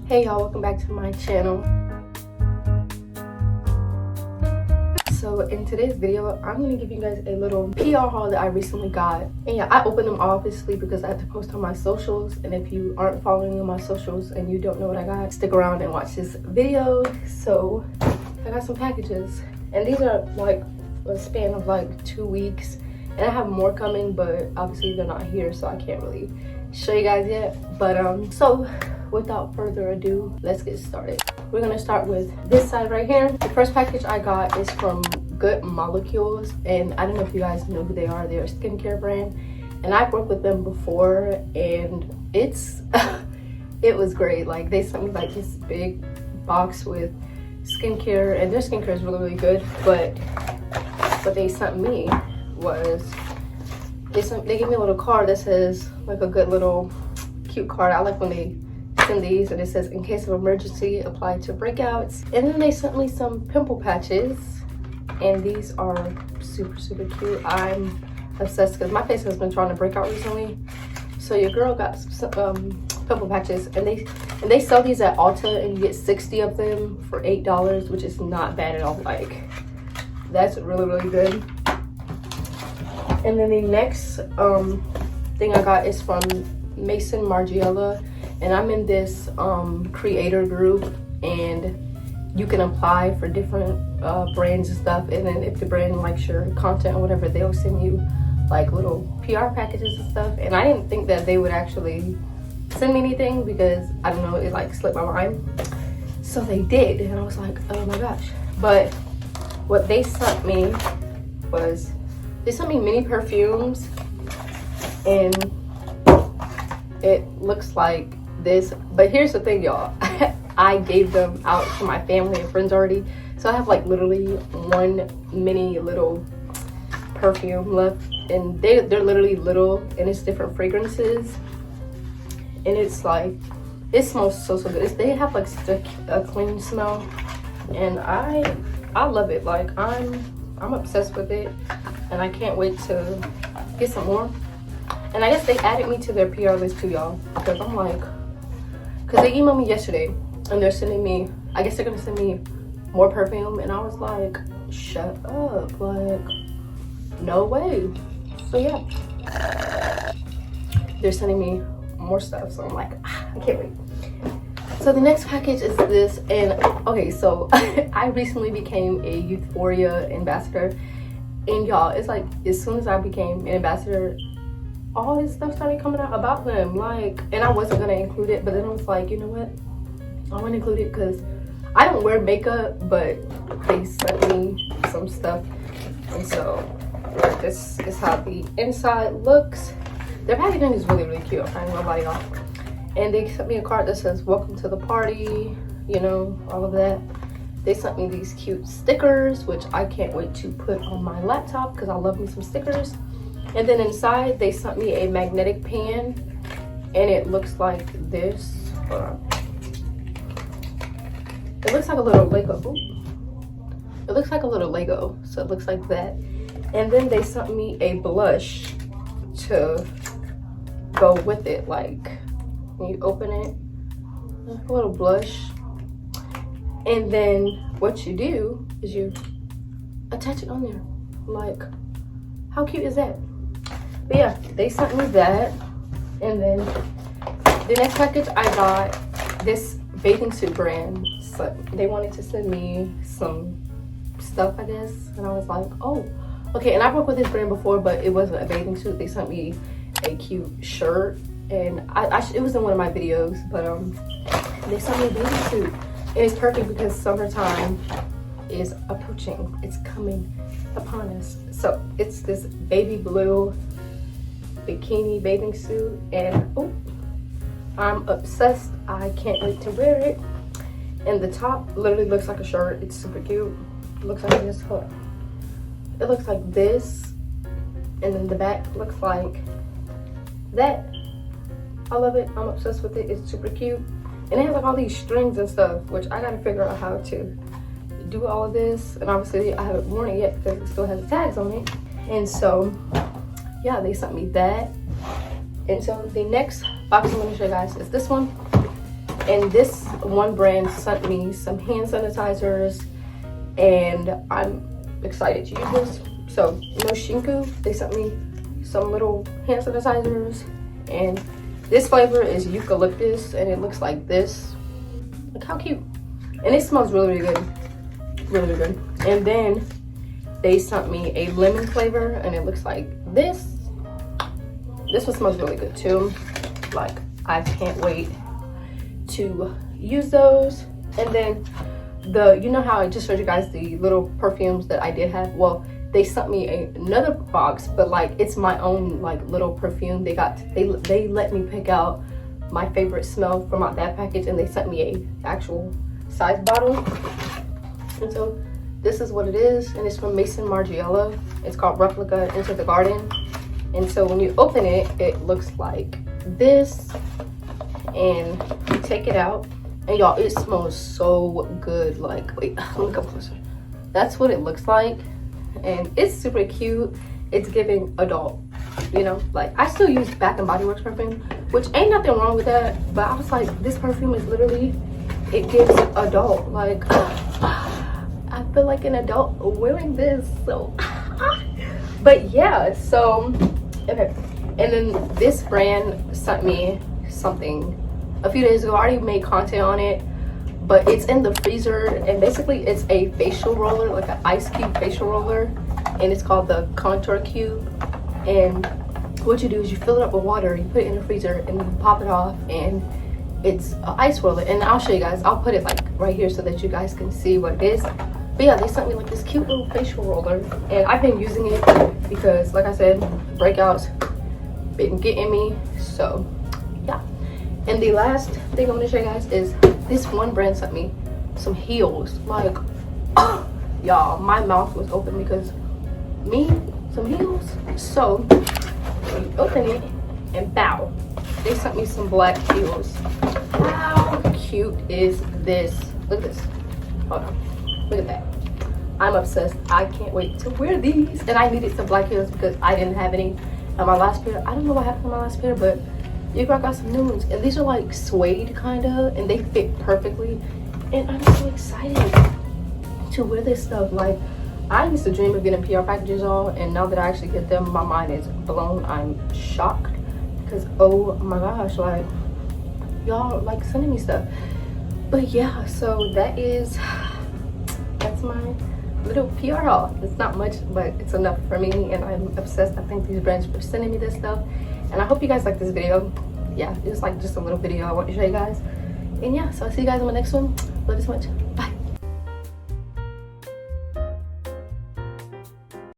Hey y'all, welcome back to my channel. So in today's video, I'm going to give you guys a little PR haul that I recently got. And yeah, I opened them obviously because I had to post on my socials. And if you aren't following me on my socials and you don't know what I got, stick around and watch this video. So I got some packages. And these are like a span of like 2 weeks. And I have more coming, but obviously they're not here, so I can't really show you guys yet. But so without further ado, let's get started. We're gonna start with this side right here. The first package I got is from Good Molecules, and I don't know if you guys know who they are. They're a skincare brand, and I've worked with them before, and it's it was great. Like, they sent me like this big box with skincare, and their skincare is really good. But what they sent me was they gave me a little card that says, like, a good little cute card. I like when they send these, and it says, in case of emergency, apply to breakouts. And then they sent me some pimple patches, and these are super cute. I'm obsessed because my face has been trying to break out recently. So your girl got some pimple patches, and they sell these at Ulta, and you get 60 of them for $8, which is not bad at all. Like, that's really good. And then the next thing I got is from Mason Margiela, and I'm in this creator group, and you can apply for different brands and stuff, and then if the brand likes your content or whatever, they'll send you like little PR packages and stuff. And I didn't think that they would actually send me anything because, I don't know, it like slipped my mind. So they did, and I was like, oh my gosh. But what they sent me was, they sent me mini perfumes, and it looks like this. But here's the thing, y'all. I gave them out to my family and friends already, so I have like literally one mini little perfume left, and they're literally little, and it's different fragrances, and it's like, it smells so good. They have like such a clean smell, and I love it. Like, I'm obsessed with it, and I can't wait to get some more. And I guess they added me to their PR list too, y'all, because I'm like, because they emailed me yesterday, and they're sending me, I guess they're gonna send me more perfume, and I was like, shut up, like, no way. So yeah, they're sending me more stuff, so I'm like, I can't wait. So the next package is this, and okay, so I recently became a Euphoria ambassador, and y'all, it's like, as soon as I became an ambassador, all this stuff started coming out about them, like, and I wasn't gonna include it, but then I was like, you know what, I'm gonna include it because I don't wear makeup, but they sent me some stuff. And so this is how the inside looks. Their packaging is really cute. I'm trying to lie y'all. And they sent me a card that says, welcome to the party, you know, all of that. They sent me these cute stickers, which I can't wait to put on my laptop because I love me some stickers. And then inside, they sent me a magnetic pan, and it looks like this. Hold on. It looks like a little Lego. Ooh. It looks like a little Lego, so it looks like that. And then they sent me a blush to go with it. Like, when you open it, like a little blush. And then what you do is you attach it on there. Like, how cute is that? But yeah, they sent me that. And then the next package, I got this bathing suit brand. So they wanted to send me some stuff, I guess, and I was like, oh, okay. And I've worked with this brand before, but it wasn't a bathing suit. They sent me a cute shirt, and it was in one of my videos, but they sent me a bathing suit, and it's perfect because summertime is approaching. It's coming upon us. So it's this baby blue bikini bathing suit, and oh, I'm obsessed. I can't wait to wear it. And the top literally looks like a shirt. It's super cute. It looks like this. Hold on. It looks like this, and then the back looks like that. I love it. I'm obsessed with it. It's super cute, and it has like all these strings and stuff, which I gotta figure out how to do all of this. And obviously I haven't worn it yet because it still has the tags on it. And so yeah, they sent me that. And so the next box I'm going to show you guys is this one. And this one brand sent me some hand sanitizers, and I'm excited to use this. So no shinku, they sent me some little hand sanitizers, and this flavor is eucalyptus, and it looks like this. Look how cute. And it smells really, really good. Really, really good. And then they sent me a lemon flavor, and it looks like this. This one smells really good too. Like, I can't wait to use those. And then you know how I just showed you guys the little perfumes that I did have? Well, they sent me another box, but like it's my own like little perfume. They let me pick out my favorite smell from out that package, and they sent me a actual size bottle. And so this is what it is, and it's from Maison Margiela. It's called Replica Into the Garden. And so when you open it, it looks like this, and you take it out, and y'all, it smells so good. Like, wait, let me come closer. That's what it looks like, and it's super cute. It's giving adult, you know. Like, I still use Bath and Body Works perfume, which ain't nothing wrong with that, but I was like, this perfume is literally, it gives adult. Like, I feel like an adult wearing this. So but yeah, so okay. And then this brand sent me something a few days ago. I already made content on it, but it's in the freezer, and basically it's a facial roller, like an ice cube facial roller, and it's called the Contour Cube. And what you do is you fill it up with water, you put it in the freezer, and you pop it off, and it's an ice roller. And I'll show you guys, I'll put it like right here so that you guys can see what it is. But yeah, they sent me like this cute little facial roller, and I've been using it because, like I said, breakouts been getting me. So yeah. And the last thing I'm gonna show you guys is this one brand sent me some heels. Like, y'all, my mouth was open because some heels. So you open it and bow, they sent me some black heels. How cute is this? Look at this. Hold on, look at that. I'm obsessed. I can't wait to wear these. And I needed some black heels because I didn't have any on my last pair. I don't know what happened to my last pair, but you got some new ones, and these are like suede kind of, and they fit perfectly. And I'm so excited to wear this stuff. Like, I used to dream of getting PR packages all, and now that I actually get them, my mind is blown. I'm shocked because, oh my gosh, like, y'all like sending me stuff. But yeah, so that's my little PR haul. It's not much, but it's enough for me, and I'm obsessed. I thank these brands for sending me this stuff, and I hope you guys like this video. Yeah, it was like just a little video I want to show you guys. And yeah, so I'll see you guys in my next one. Love you so much. Bye.